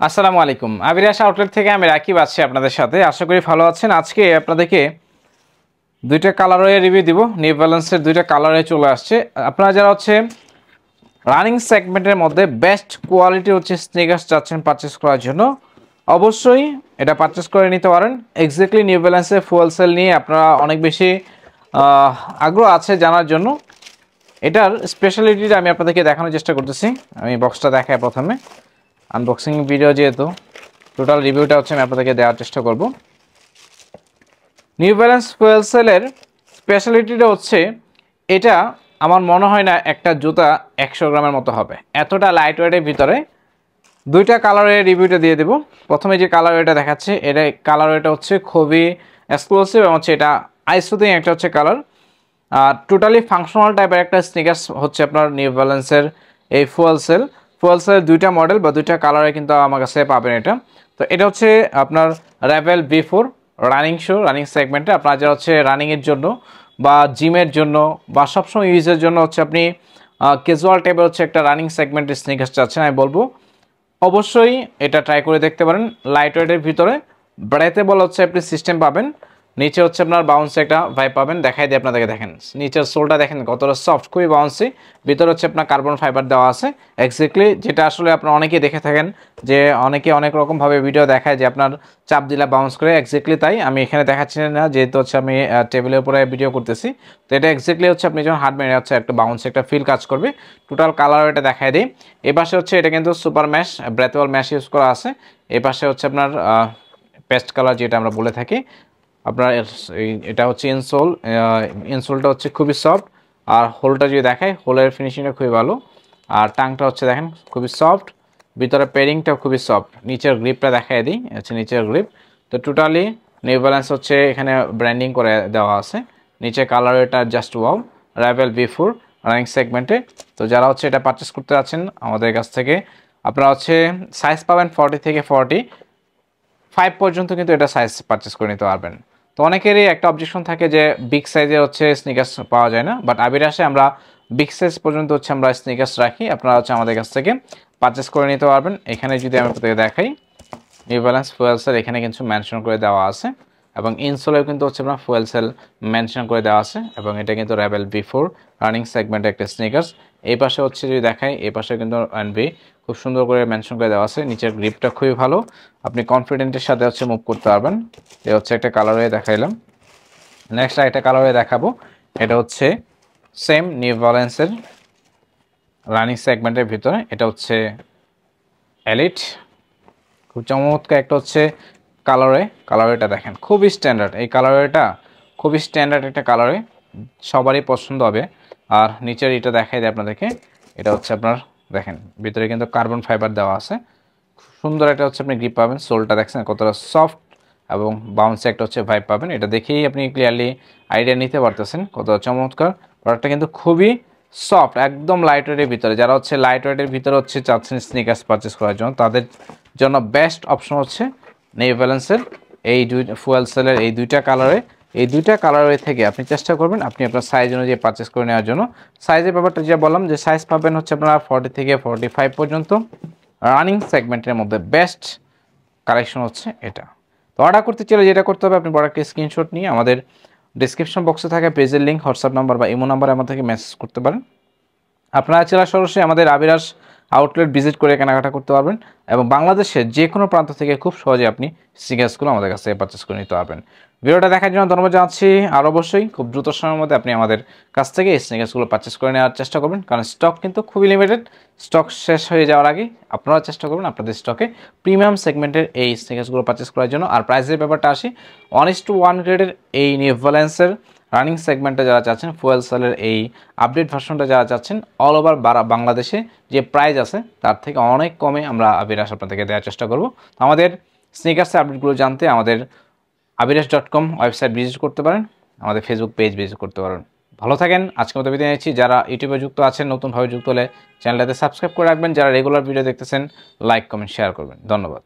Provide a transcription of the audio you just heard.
আসসালামু আলাইকুম। আবিরাস আউটলেট থেকে আমি রাকিব আছি আপনাদের সাথে। আশা করি ভালো আছেন। আজকে আপনাদেরকে দুইটা কালারের রিভিউ দিব। নিউ ব্যালেন্সের দুইটা কালারে চলে আসছে। আপনারা যারা রানিং সেগমেন্টের মধ্যে বেস্ট কোয়ালিটি স্নিকার্স চাচ্ছেন পারচেস করার জন্য, অবশ্যই এটা পারচেস করে নিতে পারেন। এক্স্যাক্টলি নিউ ব্যালেন্সের ফুয়েল সেল নিয়ে আপনারা অনেক বেশি আগ্রহ আছে জানার জন্য। এটার স্পেশালিটিটা আমি আপনাদেরকে দেখানোর চেষ্টা করতেছি। আমি বক্সটা দেখাই প্রথমে। আনবক্সিং ভিডিও যেহেতু টোটাল রিভিউটা আমি আপনাদেরকে দেওয়ার চেষ্টা করব। নিউ ব্যালেন্স ফুয়েল সেলের স্পেশালিটিটা এটা আমার মনে হয় না একটা জুতা 100 গ্রামের মতো হবে, এতটা লাইট ওয়েটের ভিতরে। দুইটা কালারের রিভিউটা দিয়ে দেব। প্রথমে যে কালার ওয়েটা দেখাচ্ছে, এটা কালার ওয়েটা খুবই এক্সক্লুসিভ এবং এটা আইসুদিং একটা কালার। আর টোটালি ফাংশনাল টাইপের একটা স্নিকার্স আপনার নিউ ব্যালেন্সের এই ফুয়েল সেলের দুইটা মডেল বা দুইটা কালারে কিন্তু আমার কাছে পাবেন এটা। তো এটা আপনার রেবেল V4 রানিং সেগমেন্টে। আপনার যারা রানিংয়ের জন্য বা জিমের জন্য বা সবসময় ইউজের জন্য আপনি ক্যাজুয়াল টাইপের একটা রানিং সেগমেন্টের স্নিকার্স চাচ্ছেন, আমি বলবো অবশ্যই এটা ট্রাই করে দেখতে পারেন। লাইট ওয়েটের ভিতরে ব্রেথেবল আপনি সিস্টেম পাবেন। নিচে আপনার বাউন্সি একটা ভাইব পাবেন। দেখাই দিয়ে আপনাদেরকে, দেখেন নিচের সোলটা দেখেন কতটা সফট, খুবই বাউন্সি। ভিতরে আপনার কার্বন ফাইবার দেওয়া আছে এক্স্যাক্টলি, যেটা আপনারা অনেকেই দেখে থাকেন যে অনেকে অনেক রকমভাবে ভিডিও দেখায় যে আপনার চাপ দিলে বাউন্স করে। এক্স্যাক্টলি তাই, আমি এখানে দেখাচ্ছি না যেহেতু আমি টেবিলের উপরে ভিডিও করতেছি। তো এটা এক্স্যাক্টলি আপনি যখন হাত মেরে একটা বাউন্স একটা ফিল কাজ করবে। টোটাল কালার এটা দেখাই দিই। এ পাশে এটা কিন্তু সুপার ম্যাশ ব্রেথেবল ম্যাশ ইউজ করা আছে। এ পাশে আপনার পেস্ট কালার যেটা আমরা বলে থাকি। আপনার এটা ইনসোলটা খুবই সফট। আর হোলটা যদি দেখায়, হোলের ফিনিশিংটা খুবই ভালো। আর টাংটা দেখেন খুবই সফট। ভিতরে পেরিংটাও খুবই সফট। নিচের গ্রিপটা দেখাই দিই, নিচের গ্রিপ। তো টোটালি নিউ ব্যালেন্স এখানে ব্র্যান্ডিং করে দেওয়া আছে। নিচে কালার এটা just wow, rebel V4 running সেগমেন্টে। তো যারা এটা পারচেস করতে যাচ্ছেন আমাদের কাছ থেকে, আপনারা সাইজ পাবেন 40 থেকে 45 পর্যন্ত কিন্তু এটা সাইজ পারচেস করে নিতে পারবেন। তো অনেকেরই একটা অবজেকশন থাকে যে বিগ সাইজের স্নিকার্স পাওয়া যায় না, বাট আবিরাসে আমরা বিগ সাইজ পর্যন্ত আমরা স্নিকার্স রাখি। আপনারা আমাদের কাছ থেকে পারচেস করে নিতে পারবেন। এখানে যদি আমি আপনাদের দেখাই, নিউ ব্যালেন্স ফুয়েল সেল এখানে কিন্তু মেনশন করে দেওয়া আছে এবং ইনসোলেও কিন্তু আপনার ফুয়েল সেল মেনশন করে দেওয়া আছে। এবং এটা কিন্তু রেবেল V4 রানিং সেগমেন্টের একটা স্নিকার্স। এই পাশে যদি দেখাই, এই পাশে কিন্তু NB খুব সুন্দর করে মেনশন করে দেওয়া আছে। নিচের গ্রিপটা খুবই ভালো, আপনি কনফিডেন্টের সাথে মুভ করতে পারবেন। এই একটা কালারে দেখাইলাম। নেক্সট একটা কালারে দেখাবো। এটা সেম নিউ ব্যালেন্সের রানিং সেগমেন্টের ভিতরে। এটা এলিট, খুব চমৎকার একটা কালারটা দেখেন, খুবই স্ট্যান্ডার্ড। এই কালারটা খুবই স্ট্যান্ডার্ড একটা কালারে, সবারই পছন্দ হবে। আর নিচের এটা দেখাই দেয় আপনাদেরকে, এটা আপনার দেখেন ভিতরে কিন্তু কার্বন ফাইবার দেওয়া আছে। খুব সুন্দর একটা আপনি গ্রিপ পাবেন। সোলটা দেখছেন কতটা সফট এবং বাউন্সি একটা ভাইব পাবেন। এটা দেখেই আপনি ক্লিয়ারলি আইডিয়া নিতে পারতেছেন কতটা চমৎকার। প্রোডাক্টটা কিন্তু খুবই সফট, একদম লাইট ওয়েটের ভিতরে। যারা লাইট ওয়েটের ভিতরে চাচ্ছেন স্নিকার্স পারচেস করার জন্য, তাদের জন্য বেস্ট অপশন নিউ ব্যালেন্সের এই ফুয়েল সেলের এই দুইটা কালারে থেকে আপনি চেষ্টা করবেন আপনি আপনার সাইজ অনুযায়ী পারচেস করে নেওয়ার জন্য। সাইজের ব্যাপারটা যা বললাম যে সাইজ পাবেন আপনারা 40 থেকে 45 পর্যন্ত। রানিং সেগমেন্টের মধ্যে বেস্ট কালেকশন এটা। তো অর্ডার করতে চাইলে যেটা করতে হবে, আপনি প্রোডাক্টের স্ক্রিনশট নিয়ে আমাদের ডিসক্রিপশন বক্সে থাকা পেজের লিঙ্ক, হোয়াটসঅ্যাপ নাম্বার বা ইমো নাম্বারে আমাদেরকে মেসেজ করতে পারেন। আপনারা চাইলে সরাসরি আমাদের আবিরাস আউটলেট ভিজিট করে কেনাকাটা করতে পারবেন এবং বাংলাদেশের যে কোনো প্রান্ত থেকে খুব সহজে আপনি স্নিকার্সগুলো আমাদের কাছে পারচেস করে নিতে পারবেন। ভিডিওটা দেখার জন্য ধন্যবাদ জানাচ্ছি। আর অবশ্যই খুব দ্রুত সময়ের মধ্যে আপনি আমাদের কাছ থেকে এই স্নিকার্সগুলো পারচেস করে নেওয়ার চেষ্টা করবেন, কারণ স্টক কিন্তু খুবই লিমিটেড। স্টক শেষ হয়ে যাওয়ার আগে আপনারা চেষ্টা করবেন আপনাদের স্টকে প্রিমিয়াম সেগমেন্টের এই স্নিকার্সগুলো পারচেস করার জন্য। আর প্রাইসের ব্যাপারটা আসি, 1:1 গ্রেডের এই নিউ ব্যালেন্সের রানিং সেগমেন্টে যারা চাচ্ছেন, ফুয়েল সেলের এই আপডেট ভার্সনটা যারা চাচ্ছেন, অল ওভার বাংলাদেশে যে প্রাইস আছে তার থেকে অনেক কমে আমরা আবিরাস আপনাদেরকে দেওয়ার চেষ্টা করব। আমাদের স্নিকার্সের আপডেটগুলো জানতে আমাদের abiras.com ওয়েবসাইট ভিজিট করতে পারেন, আমাদের ফেসবুক পেজ ভিজিট করতে পারেন। ভালো থাকেন। আজকের মতো বিদায় নিচ্ছি। যারা ইউটিউবে যুক্ত আছেন, নতুনভাবে যুক্ত হলে চ্যানেলটাতে সাবস্ক্রাইব করে রাখবেন। যারা রেগুলার ভিডিও দেখতেছেন, লাইক কমেন্ট শেয়ার করবেন। ধন্যবাদ।